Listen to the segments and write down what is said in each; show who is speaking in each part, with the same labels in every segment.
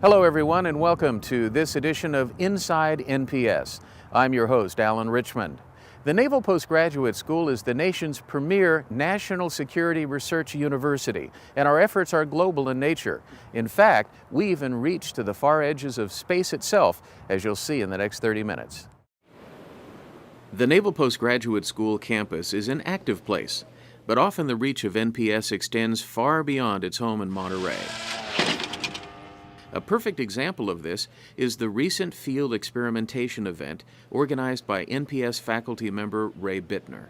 Speaker 1: Hello everyone and welcome to this edition of Inside NPS. I'm your host, Alan Richmond. The Naval Postgraduate School is the nation's premier national security research university, and our efforts are global in nature. In fact, we even reach to the far edges of space itself, as you'll see in the next 30 minutes. The Naval Postgraduate School campus is an active place, but often the reach of NPS extends far beyond its home in Monterey. A perfect example of this is the recent field experimentation event organized by NPS faculty member Ray Bittner.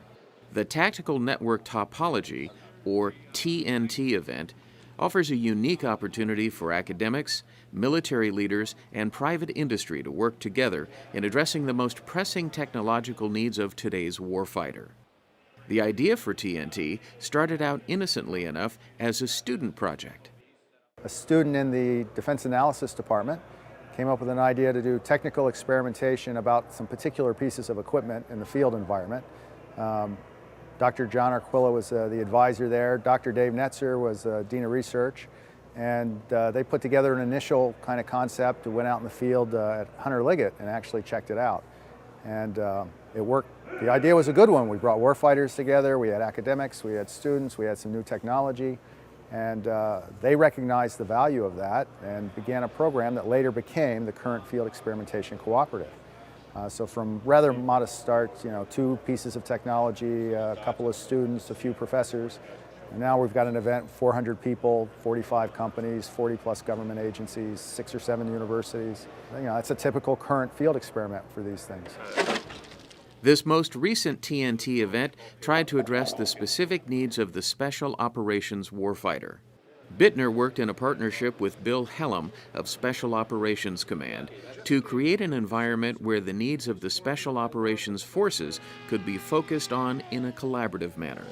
Speaker 1: The Tactical Network Topology, or TNT event, offers a unique opportunity for academics, military leaders, and private industry to work together in addressing the most pressing technological needs of today's warfighter. The idea for TNT started out innocently enough as a student project.
Speaker 2: A student in the Defense Analysis Department came up with an idea to do technical experimentation about some particular pieces of equipment in the field environment. Dr. John Arquilla was the advisor there. Dr. Dave Netzer was Dean of Research. And they put together an initial kind of concept, went out in the field at Hunter Liggett and actually checked it out. And it worked. The idea was a good one. We brought warfighters together, we had academics, we had students, we had some new technology. And they recognized the value of that and began a program that later became the current Field Experimentation Cooperative. So from rather modest starts, 2 pieces of technology, a couple of students, a few professors, and now we've got an event, 400 people, 45 companies, 40 plus government agencies, 6 or 7 universities. That's a typical current field experiment for these things.
Speaker 1: This most recent TNT event tried to address the specific needs of the Special Operations warfighter. Bittner worked in a partnership with Bill Hellam of Special Operations Command to create an environment where the needs of the Special Operations Forces could be focused on in a collaborative manner.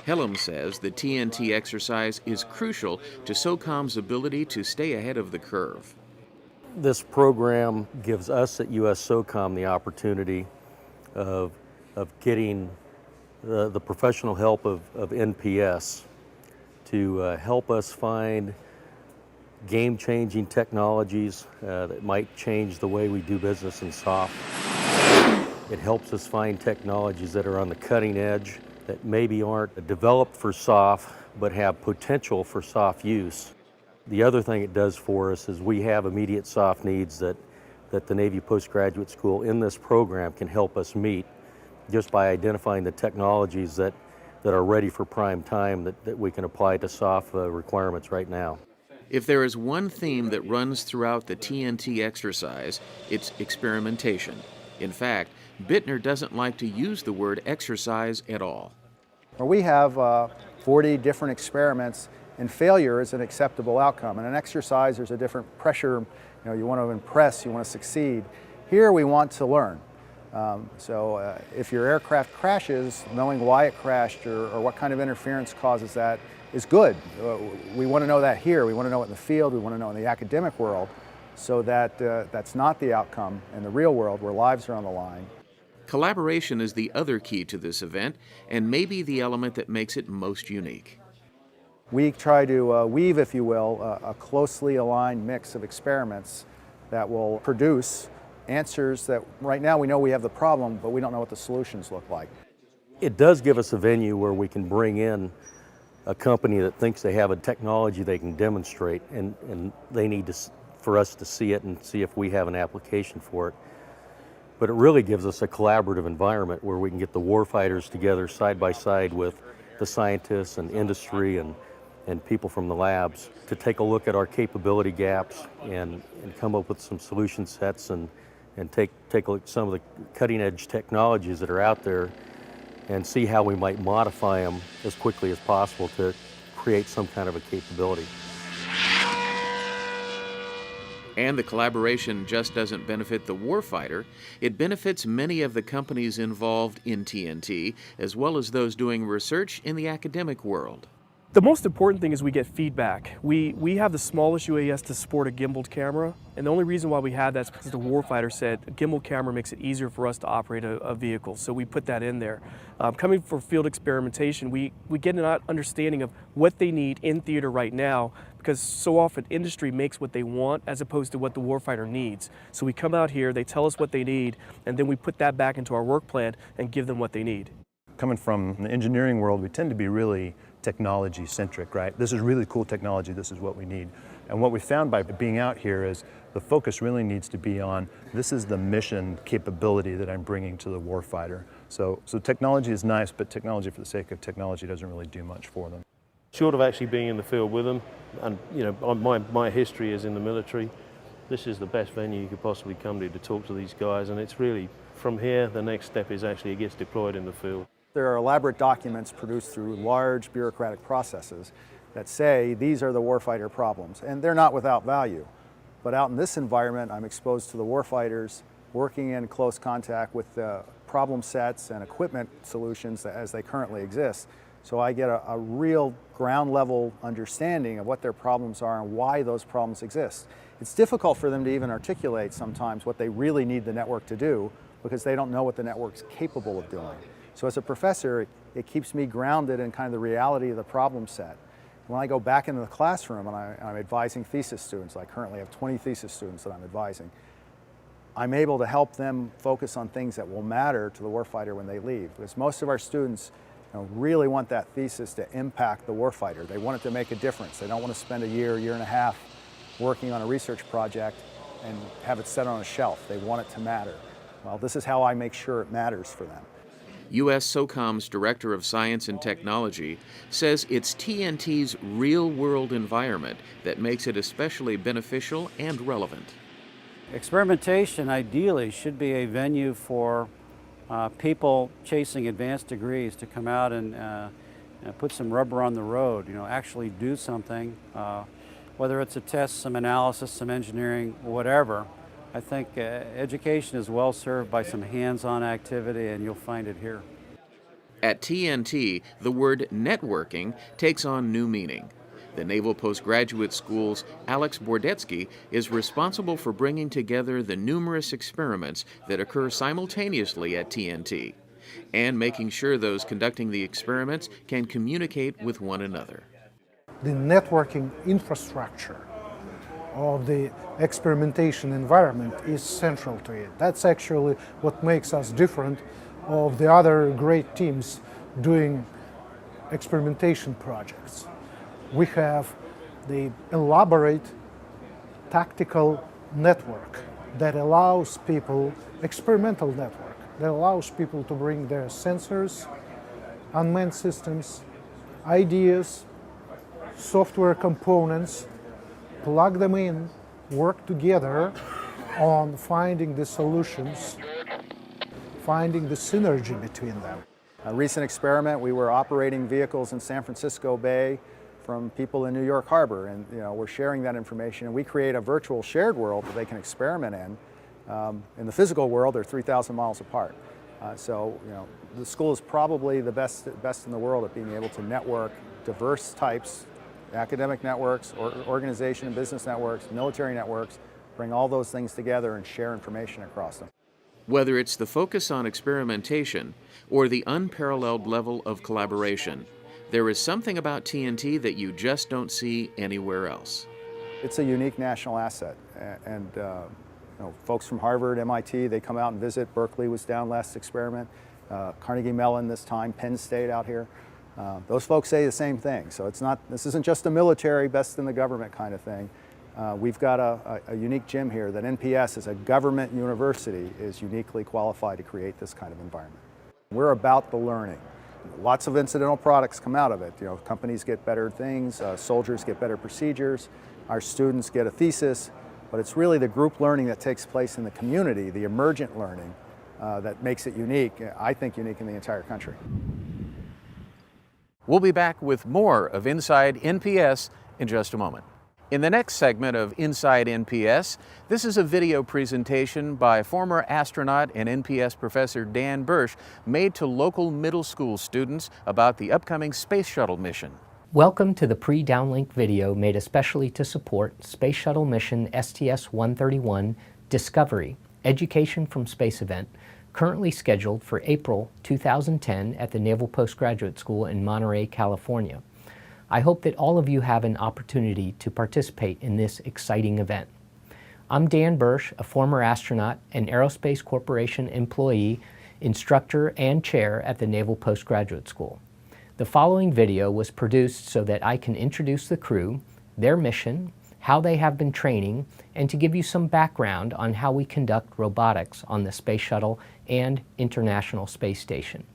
Speaker 1: Hellam says the TNT exercise is crucial to SOCOM's ability to stay ahead of the curve.
Speaker 3: This program gives us at US SOCOM the opportunity of getting the professional help of NPS to help us find game-changing technologies that might change the way we do business in SOF. It helps us find technologies that are on the cutting edge that maybe aren't developed for SOF but have potential for SOF use. The other thing it does for us is we have immediate SOF needs that the Navy Postgraduate School in this program can help us meet just by identifying the technologies that are ready for prime time that we can apply to SOF requirements right now.
Speaker 1: If there is one theme that runs throughout the TNT exercise, it's experimentation. In fact, Bittner doesn't like to use the word exercise at all.
Speaker 2: We have 40 different experiments, and failure is an acceptable outcome. In an exercise, there's a different pressure. You want to impress, you want to succeed. Here we want to learn. So if your aircraft crashes, knowing why it crashed or what kind of interference causes that is good. We want to know that here. We want to know it in the field. We want to know it in the academic world so that that's not the outcome in the real world where lives are on the line.
Speaker 1: Collaboration is the other key to this event and maybe the element that makes it most unique.
Speaker 2: We try to weave, if you will, a closely aligned mix of experiments that will produce answers that right now we know we have the problem, but we don't know what the solutions look like.
Speaker 3: It does give us a venue where we can bring in a company that thinks they have a technology they can demonstrate, and they need for us to see it and see if we have an application for it. But it really gives us a collaborative environment where we can get the warfighters together side by side with the scientists and industry and people from the labs to take a look at our capability gaps and come up with some solution sets and take a look at some of the cutting edge technologies that are out there and see how we might modify them as quickly as possible to create some kind of a capability.
Speaker 1: And the collaboration just doesn't benefit the warfighter, it benefits many of the companies involved in TNT, as well as those doing research in the academic world.
Speaker 4: The most important thing is we get feedback. We have the smallest UAS to support a gimbaled camera, and the only reason why we had that is because the warfighter said a gimbal camera makes it easier for us to operate a vehicle, so we put that in there. Coming for field experimentation, we get an understanding of what they need in theater right now, because so often industry makes what they want as opposed to what the warfighter needs. So we come out here, they tell us what they need, and then we put that back into our work plan and give them what they need.
Speaker 5: Coming from the engineering world, we tend to be really technology centric, right? This is really cool technology, this is what we need. And what we found by being out here is the focus really needs to be on, this is the mission capability that I'm bringing to the warfighter. So technology is nice, but technology for the sake of technology doesn't really do much for them.
Speaker 6: Short of actually being in the field with them, and you know, my history is in the military, this is the best venue you could possibly come to talk to these guys, and it's really, from here, the next step is actually it gets deployed in the field.
Speaker 2: There are elaborate documents produced through large bureaucratic processes that say these are the warfighter problems, and they're not without value. But out in this environment, I'm exposed to the warfighters, working in close contact with the problem sets and equipment solutions as they currently exist. So I get a real ground level understanding of what their problems are and why those problems exist. It's difficult for them to even articulate sometimes what they really need the network to do because they don't know what the network's capable of doing. So as a professor, it keeps me grounded in kind of the reality of the problem set. When I go back into the classroom and I'm advising thesis students, I currently have 20 thesis students that I'm advising, I'm able to help them focus on things that will matter to the warfighter when they leave. Because most of our students really want that thesis to impact the warfighter. They want it to make a difference. They don't want to spend a year and a half working on a research project and have it set on a shelf. They want it to matter. Well, this is how I make sure it matters for them.
Speaker 1: U.S. SOCOM's Director of Science and Technology says it's TNT's real-world environment that makes it especially beneficial and relevant.
Speaker 7: Experimentation ideally should be a venue for people chasing advanced degrees to come out and put some rubber on the road, actually do something, whether it's a test, some analysis, some engineering, whatever. I think education is well served by some hands-on activity, and you'll find it here.
Speaker 1: At TNT, the word networking takes on new meaning. The Naval Postgraduate School's Alex Bordetsky is responsible for bringing together the numerous experiments that occur simultaneously at TNT and making sure those conducting the experiments can communicate with one another.
Speaker 8: The networking infrastructure of the experimentation environment is central to it. That's actually what makes us different of the other great teams doing experimentation projects. We have the elaborate tactical network that allows people, experimental network, that allows people to bring their sensors, unmanned systems, ideas, software components, plug them in, work together on finding the solutions, finding the synergy between them.
Speaker 2: A recent experiment, we were operating vehicles in San Francisco Bay from people in New York Harbor, and we're sharing that information, and we create a virtual shared world that they can experiment in. In the physical world, they're 3,000 miles apart. So the school is probably the best in the world at being able to network diverse types, academic networks, organization and business networks, military networks, bring all those things together and share information across them.
Speaker 1: Whether it's the focus on experimentation or the unparalleled level of collaboration, there is something about TNT that you just don't see anywhere else.
Speaker 2: It's a unique national asset, and folks from Harvard, MIT, they come out and visit. Berkeley was down last experiment, Carnegie Mellon this time, Penn State out here. Those folks say the same thing. So this isn't just a military, best in the government kind of thing. We've got a unique gym here that NPS, as a government university, is uniquely qualified to create this kind of environment. We're about the learning. Lots of incidental products come out of it. Companies get better things, soldiers get better procedures, our students get a thesis, but it's really the group learning that takes place in the community, the emergent learning, that makes it unique, I think unique in the entire country.
Speaker 1: We'll be back with more of Inside NPS in just a moment. In the next segment of Inside NPS, this is a video presentation by former astronaut and NPS professor Dan Bursch made to local middle school students about the upcoming Space Shuttle mission.
Speaker 9: Welcome to the pre-downlink video made especially to support Space Shuttle mission STS-131 Discovery, Education from Space event, currently scheduled for April 2010 at the Naval Postgraduate School in Monterey, California. I hope that all of you have an opportunity to participate in this exciting event. I'm Dan Bursch, a former astronaut and Aerospace Corporation employee, instructor, and chair at the Naval Postgraduate School. The following video was produced so that I can introduce the crew, their mission, how they have been training, and to give you some background on how we conduct robotics on the Space Shuttle and International Space Station.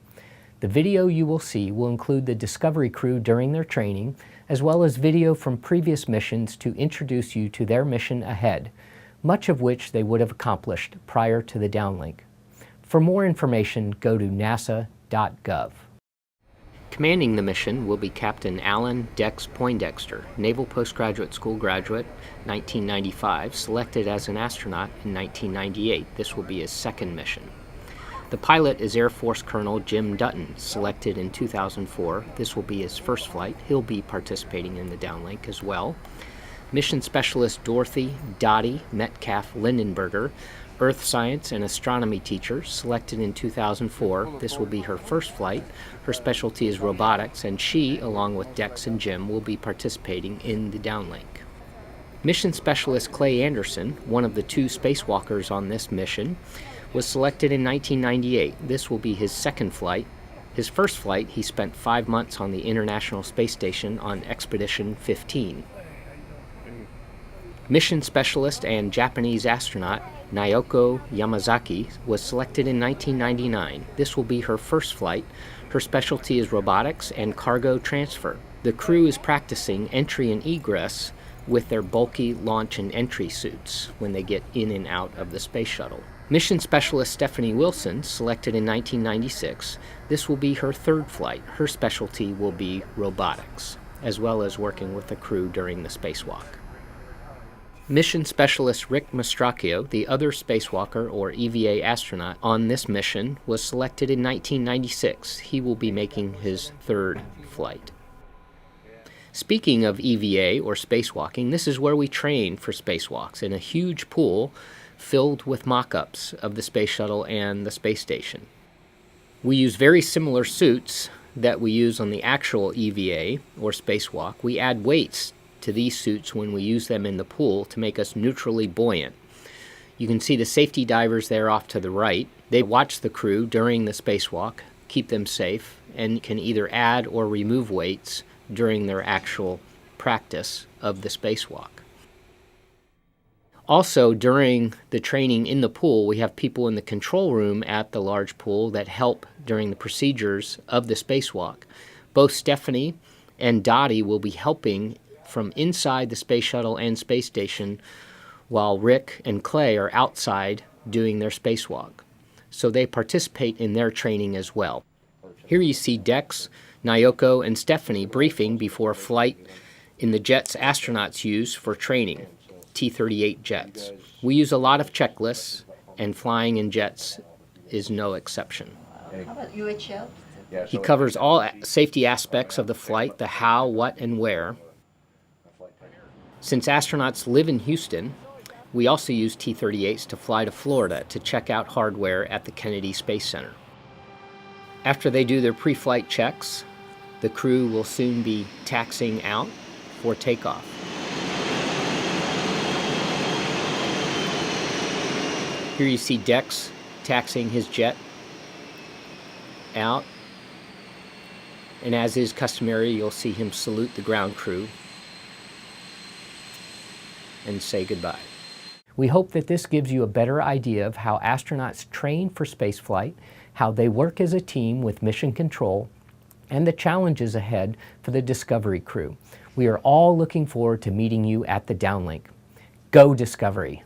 Speaker 9: The video you will see will include the Discovery crew during their training, as well as video from previous missions to introduce you to their mission ahead, much of which they would have accomplished prior to the downlink. For more information, go to nasa.gov. Commanding the mission will be Captain Alan Dex Poindexter, Naval Postgraduate School graduate, 1995, selected as an astronaut in 1998. This will be his second mission. The pilot is Air Force Colonel Jim Dutton, selected in 2004. This will be his first flight. He'll be participating in the downlink as well. Mission Specialist Dorothy Dottie Metcalf Lindenberger, Earth Science and Astronomy teacher, selected in 2004. This will be her first flight. Her specialty is robotics, and she, along with Dex and Jim, will be participating in the downlink. Mission Specialist Clay Anderson, one of the two spacewalkers on this mission, was selected in 1998. This will be his second flight. His first flight, he spent 5 months on the International Space Station on Expedition 15. Mission Specialist and Japanese astronaut Naoko Yamazaki was selected in 1999. This will be her first flight. Her specialty is robotics and cargo transfer. The crew is practicing entry and egress with their bulky launch and entry suits when they get in and out of the space shuttle. Mission Specialist Stephanie Wilson, selected in 1996. This will be her third flight. Her specialty will be robotics, as well as working with the crew during the spacewalk. Mission Specialist Rick Mastracchio, the other spacewalker or EVA astronaut on this mission, was selected in 1996. He will be making his third flight. Speaking of EVA or spacewalking, this is where we train for spacewalks in a huge pool filled with mock-ups of the space shuttle and the space station. We use very similar suits that we use on the actual EVA or spacewalk. We add weights to these suits when we use them in the pool to make us neutrally buoyant. You can see the safety divers there off to the right. They watch the crew during the spacewalk, keep them safe, and can either add or remove weights during their actual practice of the spacewalk. Also, during the training in the pool, we have people in the control room at the large pool that help during the procedures of the spacewalk. Both Stephanie and Dottie will be helping from inside the space shuttle and space station, while Rick and Clay are outside doing their spacewalk. So they participate in their training as well. Here you see Dex, Naoko, and Stephanie briefing before flight in the jets astronauts use for training, T-38 jets. We use a lot of checklists, and flying in jets is no exception.
Speaker 10: How about UHF?
Speaker 9: He covers all safety aspects of the flight, the how, what, and where. Since astronauts live in Houston, we also use T-38s to fly to Florida to check out hardware at the Kennedy Space Center. After they do their pre-flight checks, the crew will soon be taxiing out for takeoff. Here you see Dex taxiing his jet out, and as is customary, you'll see him salute the ground crew and say goodbye. We hope that this gives you a better idea of how astronauts train for spaceflight, how they work as a team with mission control, and the challenges ahead for the Discovery crew. We are all looking forward to meeting you at the downlink. Go Discovery!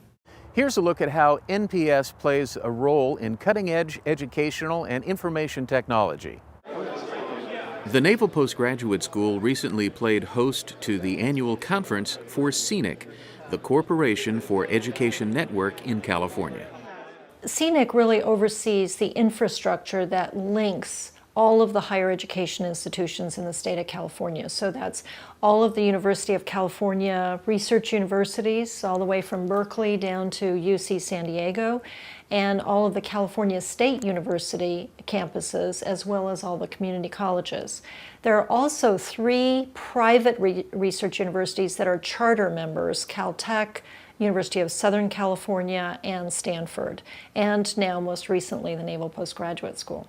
Speaker 1: Here's a look at how NPS plays a role in cutting-edge educational and information technology. The Naval Postgraduate School recently played host to the annual conference for CNIC, the Corporation for Education Network in California.
Speaker 10: CNIC really oversees the infrastructure that links all of the higher education institutions in the state of California. So that's all of the University of California research universities, all the way from Berkeley down to UC San Diego, and all of the California State University campuses, as well as all the community colleges. There are also 3 private research universities that are charter members: Caltech, University of Southern California, and Stanford, and now most recently the Naval Postgraduate School.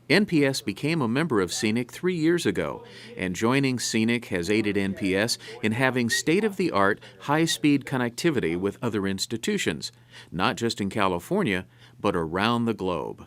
Speaker 1: NPS became a member of CNIC 3 years ago, and joining CNIC has aided NPS in having state-of-the-art, high-speed connectivity with other institutions, not just in California, but around the globe.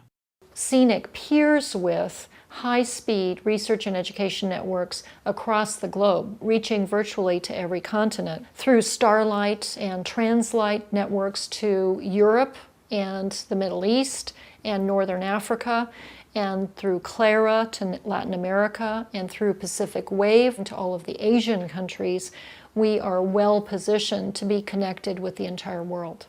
Speaker 10: CNIC peers with high-speed research and education networks across the globe, reaching virtually to every continent through Starlight and Translight networks to Europe and the Middle East and Northern Africa, and through Clara to Latin America, and through Pacific Wave to all of the Asian countries. We are well positioned to be connected with the entire world.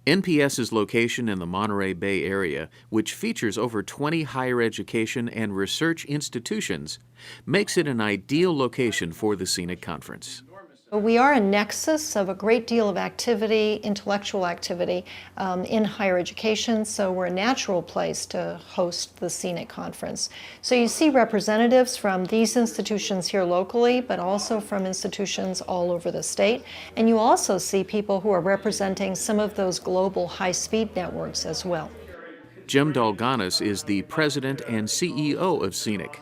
Speaker 1: NPS's location in the Monterey Bay area, which features over 20 higher education and research institutions, makes it an ideal location for the CNIC conference.
Speaker 10: We are a nexus of a great deal of activity, intellectual activity in higher education, so we're a natural place to host the CNIC conference. So you see representatives from these institutions here locally, but also from institutions all over the state. And you also see people who are representing some of those global high-speed networks as well.
Speaker 1: Jim Dalganis is the president and CEO of CNIC.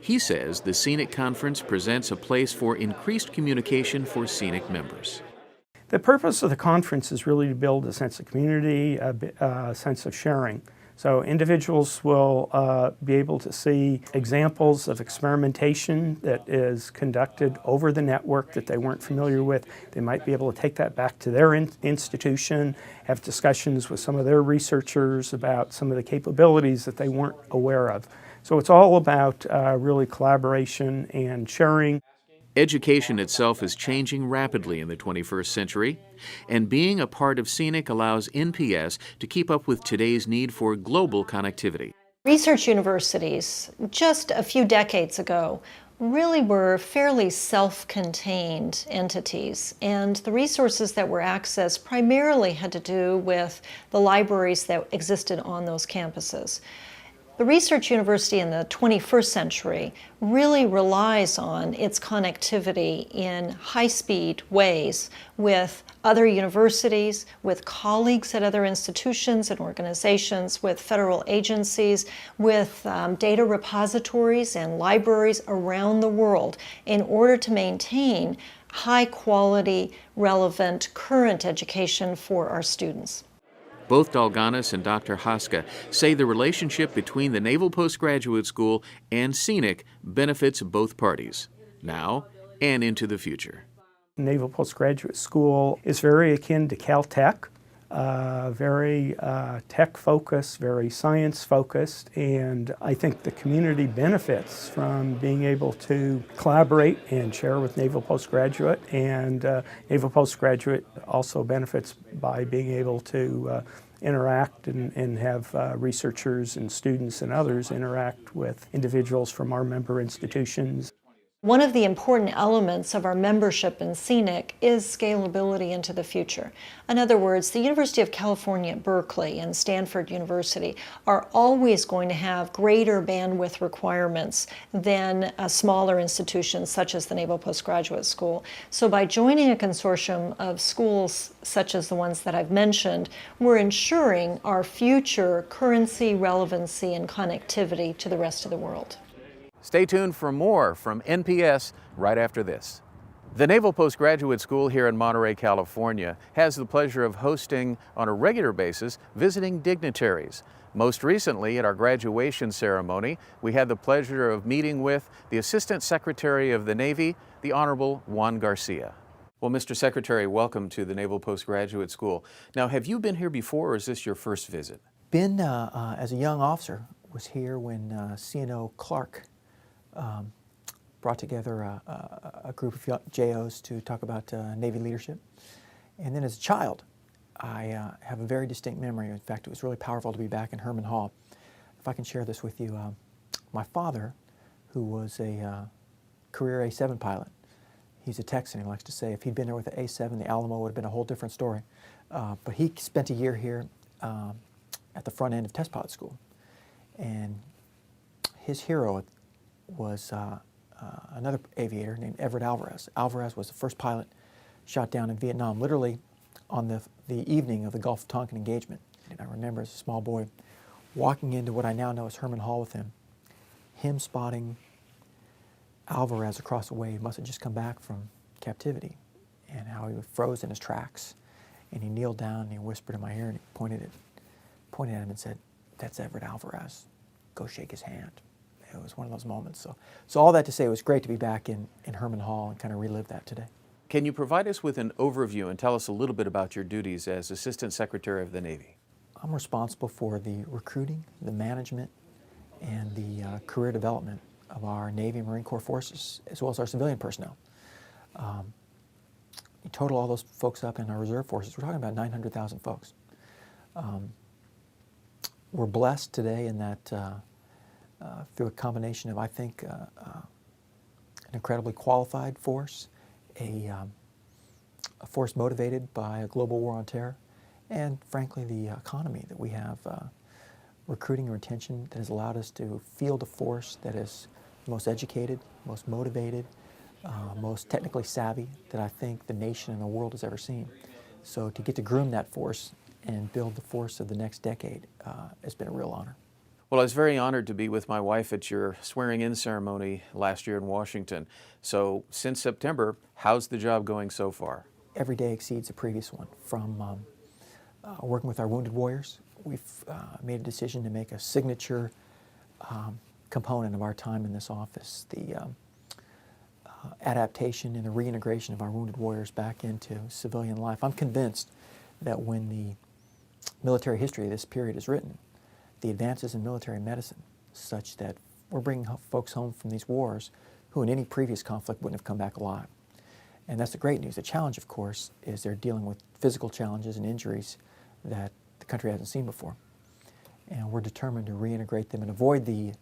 Speaker 1: He says the CNIC conference presents a place for increased communication for CNIC members.
Speaker 11: The purpose of the conference is really to build a sense of community, a sense of sharing. So individuals will be able to see examples of experimentation that is conducted over the network that they weren't familiar with. They might be able to take that back to their institution, have discussions with some of their researchers about some of the capabilities that they weren't aware of. So it's all about really collaboration and sharing.
Speaker 1: Education itself is changing rapidly in the 21st century, and being a part of CNIC allows NPS to keep up with today's need for global connectivity.
Speaker 10: Research universities, just a few decades ago, really were fairly self-contained entities, and the resources that were accessed primarily had to do with the libraries that existed on those campuses. The research university in the 21st century really relies on its connectivity in high-speed ways with other universities, with colleagues at other institutions and organizations, with federal agencies, with data repositories and libraries around the world in order to maintain high-quality, relevant, current education for our students.
Speaker 1: Both Dalganis and Dr. Haska say the relationship between the Naval Postgraduate School and CNIC benefits both parties, now and into the future.
Speaker 11: Naval Postgraduate School is very akin to Caltech, very tech-focused, very science-focused, and I think the community benefits from being able to collaborate and share with Naval Postgraduate, and Naval Postgraduate also benefits by being able to interact and have researchers and students and others interact with individuals from our member institutions.
Speaker 10: One of the important elements of our membership in CNIC is scalability into the future. In other words, the University of California at Berkeley and Stanford University are always going to have greater bandwidth requirements than smaller institutions such as the Naval Postgraduate School. So by joining a consortium of schools such as the ones that I've mentioned, we're ensuring our future currency, relevancy, and connectivity to the rest of the world.
Speaker 1: Stay tuned for more from NPS right after this. The Naval Postgraduate School here in Monterey, California has the pleasure of hosting on a regular basis visiting dignitaries. Most recently at our graduation ceremony, we had the pleasure of meeting with the Assistant Secretary of the Navy, the Honorable Juan Garcia. Well, Mr. Secretary, welcome to the Naval Postgraduate School. Now, have you been here before, or is this your first visit?
Speaker 12: Been as a young officer, was here when CNO Clark brought together a group of JOs to talk about Navy leadership. And then as a child, I have a very distinct memory. In fact, it was really powerful to be back in Herman Hall. If I can share this with you, My father, who was a career A7 pilot, he's a Texan. He likes to say if he'd been there with the A7, the Alamo would have been a whole different story. But he spent a year here at the front end of test pilot school. And his hero was another aviator named Everett Alvarez. Alvarez was the first pilot shot down in Vietnam, literally on the evening of the Gulf of Tonkin engagement. And I remember as a small boy walking into what I now know as Herman Hall with him spotting Alvarez across the way. He must have just come back from captivity, and how he froze in his tracks. And he kneeled down and he whispered in my ear and he pointed at him and said, "That's Everett Alvarez. Go shake his hand." It was one of those moments. So all that to say, it was great to be back in Herman Hall and kind of relive that today.
Speaker 1: Can you provide us with an overview and tell us a little bit about your duties as Assistant Secretary of the Navy?
Speaker 12: I'm responsible for the recruiting, the management, and the career development of our Navy and Marine Corps forces, as well as our civilian personnel. You total all those folks up in our reserve forces, we're talking about 900,000 folks. We're blessed today in that through a combination of, I think, an incredibly qualified force, a force motivated by a global war on terror, and frankly the economy that we have, recruiting and retention that has allowed us to field a force that is most educated, most motivated, most technically savvy that I think the nation and the world has ever seen. So to get to groom that force and build the force of the next decade has been a real honor.
Speaker 1: Well, I was very honored to be with my wife at your swearing-in ceremony last year in Washington. So since September, how's the job going so far?
Speaker 12: Every day exceeds the previous one. From working with our wounded warriors, we've made a decision to make a signature component of our time in this office, the adaptation and the reintegration of our wounded warriors back into civilian life. I'm convinced that when the military history of this period is written, the advances in military medicine, such that we're bringing folks home from these wars who in any previous conflict wouldn't have come back alive. And that's the great news. The challenge, of course, is they're dealing with physical challenges and injuries that the country hasn't seen before. And we're determined to reintegrate them and avoid the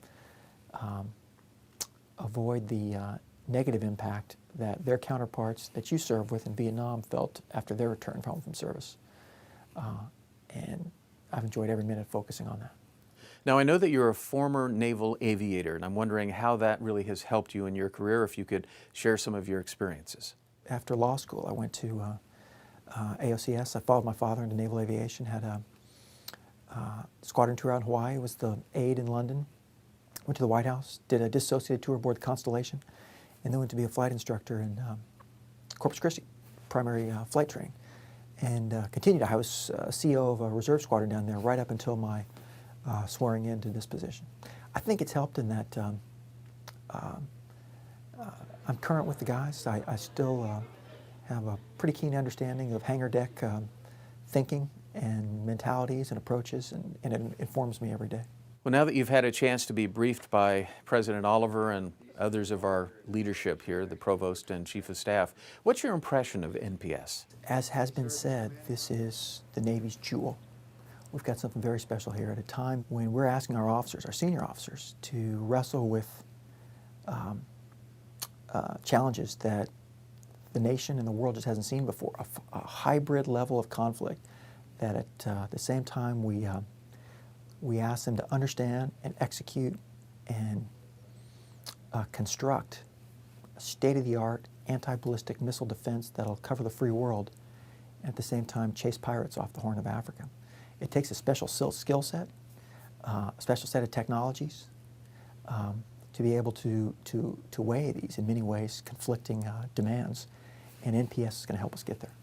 Speaker 12: negative impact that their counterparts that you served with in Vietnam felt after their return home from service. And I've enjoyed every minute focusing on that.
Speaker 1: Now, I know that you're a former naval aviator, and I'm wondering how that really has helped you in your career, if you could share some of your experiences.
Speaker 12: After law school, I went to AOCS. I followed my father into naval aviation, had a squadron tour out in Hawaii, was the aide in London, went to the White House, did a dissociated tour aboard the Constellation, and then went to be a flight instructor in Corpus Christi, primary flight training. And continued. I was CEO of a reserve squadron down there right up until my swearing into this position. I think it's helped in that I'm current with the guys. I still have a pretty keen understanding of hangar deck thinking and mentalities and approaches, and it informs me every day.
Speaker 1: Well, now that you've had a chance to be briefed by President Oliver and others of our leadership here, the Provost and Chief of Staff, what's your impression of NPS?
Speaker 12: As has been said, this is the Navy's jewel. We've got something very special here at a time when we're asking our officers, our senior officers, to wrestle with challenges that the nation and the world just hasn't seen before, a hybrid level of conflict that at the same time we ask them to understand and execute and construct a state-of-the-art anti-ballistic missile defense that'll cover the free world, and at the same time chase pirates off the Horn of Africa. It takes a special skill set, a special set of technologies to be able to weigh these, in many ways, conflicting demands, and NPS is going to help us get there.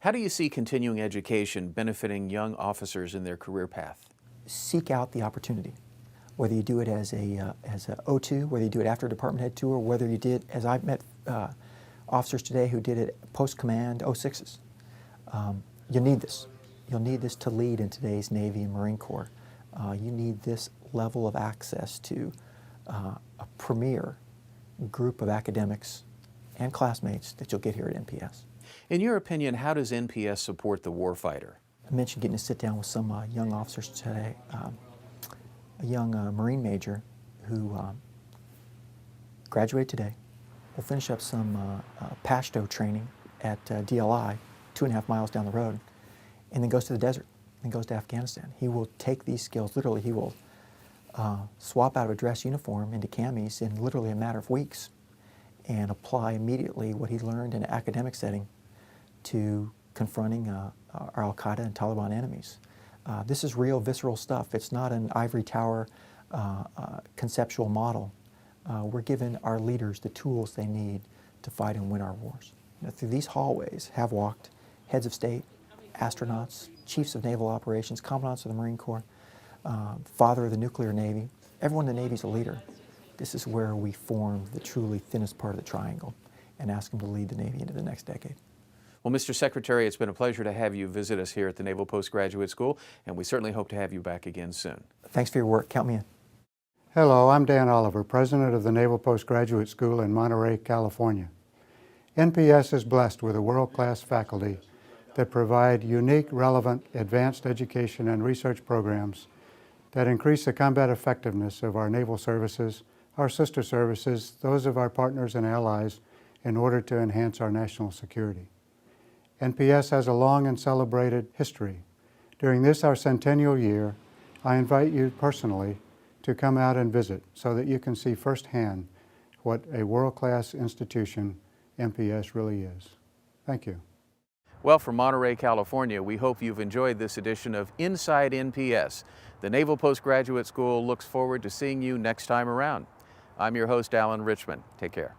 Speaker 1: How do you see continuing education benefiting young officers in their career path?
Speaker 12: Seek out the opportunity. Whether you do it as a O2, whether you do it after a department head tour, whether you did, as I've met officers today who did it post-command 06s. You'll need this. You'll need this to lead in today's Navy and Marine Corps. You need this level of access to a premier group of academics and classmates that you'll get here at NPS.
Speaker 1: In your opinion, how does NPS support the warfighter?
Speaker 12: I mentioned getting to sit down with some young officers today. A young Marine major who graduated today will finish up some PH.D training at DLI, 2.5 miles down the road, and then goes to the desert, and goes to Afghanistan. He will take these skills, literally he will swap out of a dress uniform into camis in literally a matter of weeks and apply immediately what he learned in an academic setting to confronting our al-Qaeda and Taliban enemies. This is real visceral stuff. It's not an ivory tower conceptual model. We're giving our leaders the tools they need to fight and win our wars. Now, through these hallways have walked heads of state, astronauts, chiefs of naval operations, commandants of the Marine Corps, father of the nuclear Navy. Everyone in the Navy is a leader. This is where we form the truly thinnest part of the triangle and ask them to lead the Navy into the next decade.
Speaker 1: Well, Mr. Secretary, it's been a pleasure to have you visit us here at the Naval Postgraduate School, and we certainly hope to have you back again soon.
Speaker 12: Thanks for your work. Count me in.
Speaker 13: Hello, I'm Dan Oliver, President of the Naval Postgraduate School in Monterey, California. NPS is blessed with a world-class faculty that provide unique, relevant, advanced education and research programs that increase the combat effectiveness of our naval services, our sister services, those of our partners and allies, in order to enhance our national security. NPS has a long and celebrated history. During this, our centennial year, I invite you personally to come out and visit so that you can see firsthand what a world-class institution NPS really is. Thank you.
Speaker 1: Well, from Monterey, California, we hope you've enjoyed this edition of Inside NPS. The Naval Postgraduate School looks forward to seeing you next time around. I'm your host, Alan Richmond. Take care.